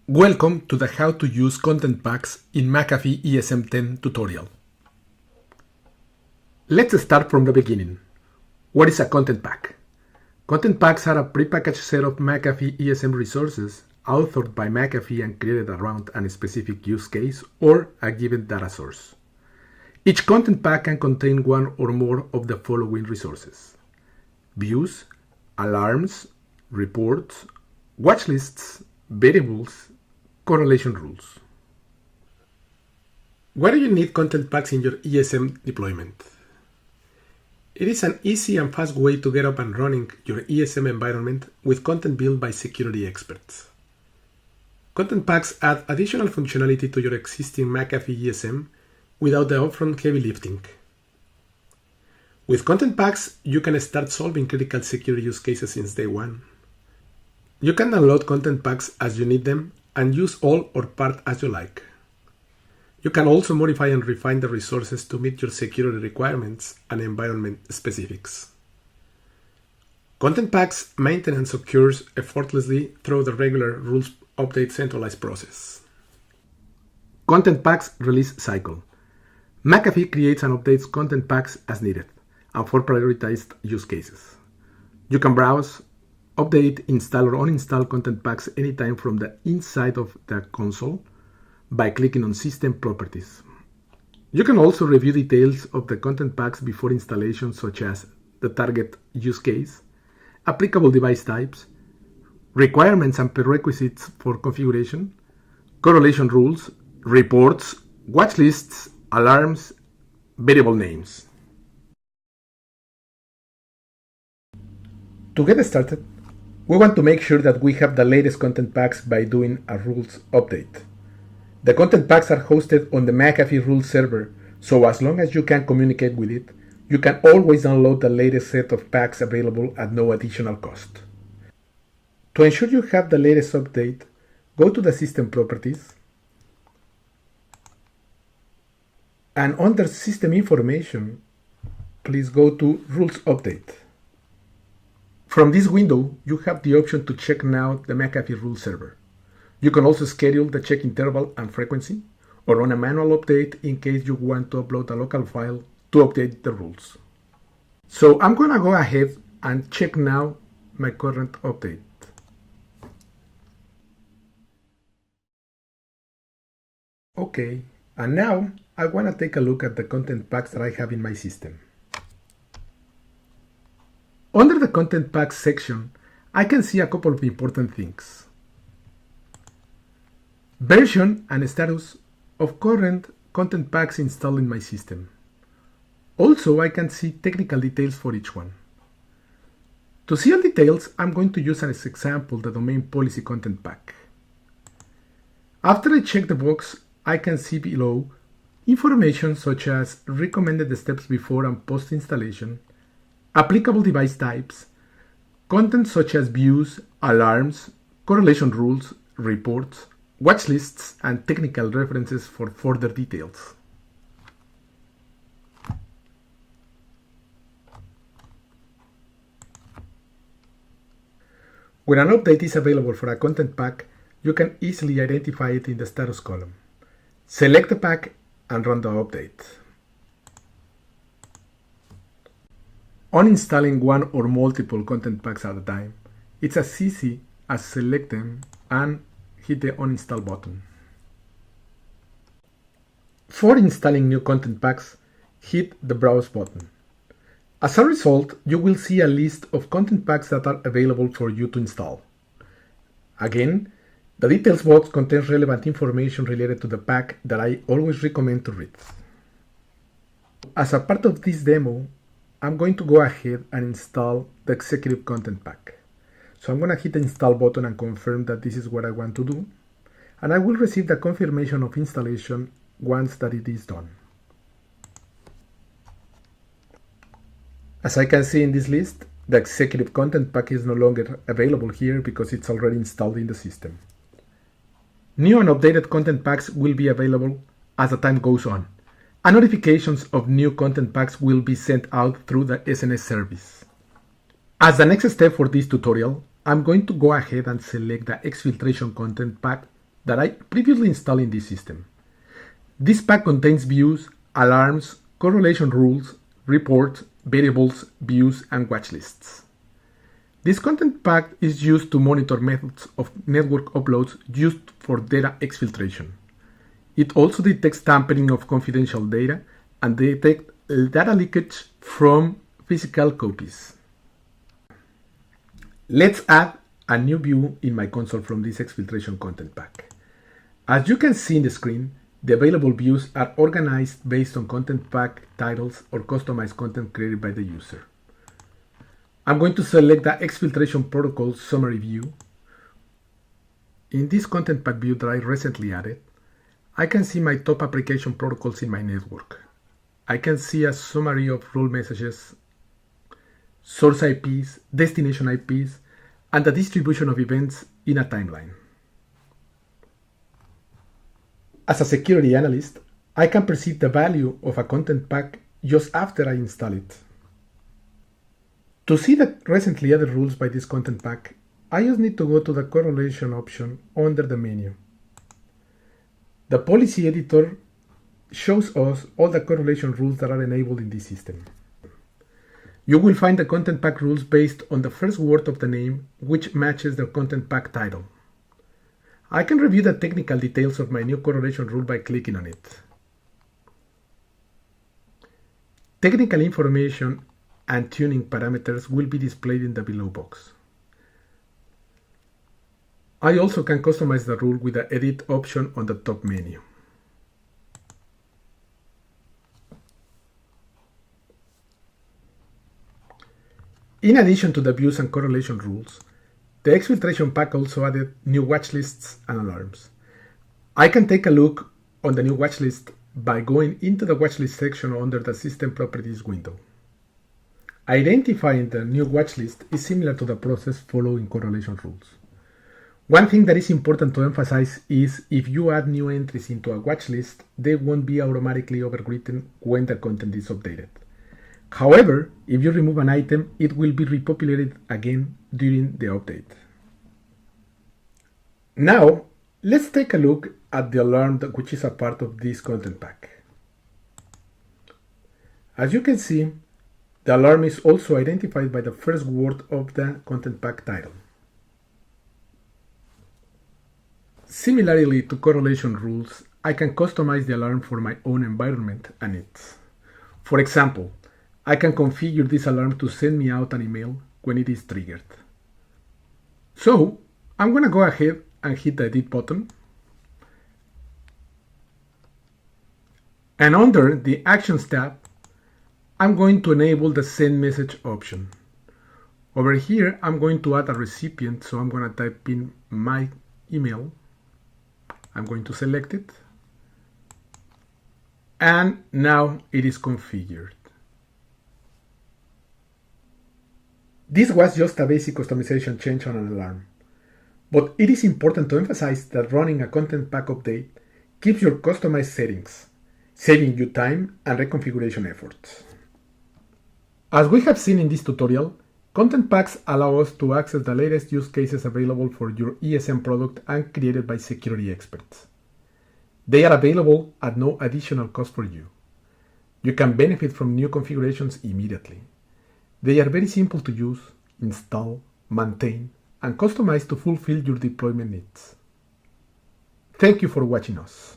Welcome to the How to Use Content Packs in McAfee ESM 10 tutorial. Let's start from the beginning. What is a content pack? Content packs are a prepackaged set of McAfee ESM resources authored by McAfee and created around a specific use case or a given data source. Each content pack can contain one or more of the following resources: views, alarms, reports, watchlists, variables, correlation rules. Why do you need content packs in your ESM deployment? It is an easy and fast way to get up and running your ESM environment with content built by security experts. Content packs add additional functionality to your existing McAfee ESM without the upfront heavy lifting. With content packs, you can start solving critical security use cases since day one. You can download content packs as you need them and use all or part as you like. You can also modify and refine the resources to meet your security requirements and environment specifics. Content packs maintenance occurs effortlessly through the regular rules update centralized process. Content packs release cycle. McAfee creates and updates content packs as needed and for prioritized use cases. You can browse, update, install, or uninstall content packs anytime from the inside of the console by clicking on System Properties. You can also review details of the content packs before installation, such as the target use case, applicable device types, requirements and prerequisites for configuration, correlation rules, reports, watch lists, alarms, variable names. To get started, we want to make sure that we have the latest content packs by doing a rules update. The content packs are hosted on the McAfee rules server, so as long as you can communicate with it, you can always download the latest set of packs available at no additional cost. To ensure you have the latest update, go to the System Properties and under System Information, please go to Rules Update. From this window, you have the option to check now the McAfee rules server. You can also schedule the check interval and frequency, or run a manual update in case you want to upload a local file to update the rules. So I'm going to go ahead and check now my current update. Okay, and now I want to take a look at the content packs that I have in my system. Under the Content Packs section, I can see a couple of important things: version and status of current content packs installed in my system. Also, I can see technical details for each one. To see all details, I'm going to use as example the domain policy content pack. After I check the box, I can see below information such as recommended steps before and post installation, applicable device types, content such as views, alarms, correlation rules, reports, watch lists, and technical references for further details. When an update is available for a content pack, you can easily identify it in the status column. Select the pack and run the update. Uninstalling one or multiple content packs at a time, it's as easy as select them and hit the uninstall button. For installing new content packs, hit the browse button. As a result, you will see a list of content packs that are available for you to install. Again, the details box contains relevant information related to the pack that I always recommend to read. As a part of this demo, I'm going to go ahead and install the executive content pack. So I'm going to hit the install button and confirm that this is what I want to do. And I will receive the confirmation of installation once that it is done. As I can see in this list, the executive content pack is no longer available here because it's already installed in the system. New and updated content packs will be available as the time goes on, and notifications of new content packs will be sent out through the SNS service. As the next step for this tutorial, I'm going to go ahead and select the exfiltration content pack that I previously installed in this system. This pack contains views, alarms, correlation rules, reports, variables, views, and watchlists. This content pack is used to monitor methods of network uploads used for data exfiltration. It also detects tampering of confidential data and detects data leakage from physical copies. Let's add a new view in my console from this exfiltration content pack. As you can see in the screen, the available views are organized based on content pack titles or customized content created by the user. I'm going to select the exfiltration protocol summary view. In this content pack view that I recently added, I can see my top application protocols in my network. I can see a summary of rule messages, source IPs, destination IPs, and the distribution of events in a timeline. As a security analyst, I can perceive the value of a content pack just after I install it. To see the recently added rules by this content pack, I just need to go to the correlation option under the menu. The policy editor shows us all the correlation rules that are enabled in this system. You will find the content pack rules based on the first word of the name, which matches the content pack title. I can review the technical details of my new correlation rule by clicking on it. Technical information and tuning parameters will be displayed in the below box. I also can customize the rule with the edit option on the top menu. In addition to the views and correlation rules, the exfiltration pack also added new watchlists and alarms. I can take a look on the new watchlist by going into the watchlist section under the System Properties window. Identifying the new watchlist is similar to the process followed in correlation rules. One thing that is important to emphasize is if you add new entries into a watchlist, they won't be automatically overwritten when the content is updated. However, if you remove an item, it will be repopulated again during the update. Now, let's take a look at the alarm which is a part of this content pack. As you can see, the alarm is also identified by the first word of the content pack title. Similarly to correlation rules, I can customize the alarm for my own environment and needs. For example, I can configure this alarm to send me out an email when it is triggered. So, I'm going to go ahead and hit the edit button. And under the Actions tab, I'm going to enable the Send Message option. Over here, I'm going to add a recipient, so I'm going to type in my email. I'm going to select it. And now it is configured. This was just a basic customization change on an alarm. But it is important to emphasize that running a content pack update keeps your customized settings, saving you time and reconfiguration efforts. As we have seen in this tutorial, content packs allow us to access the latest use cases available for your ESM product and created by security experts. They are available at no additional cost for you. You can benefit from new configurations immediately. They are very simple to use, install, maintain, and customize to fulfill your deployment needs. Thank you for watching us.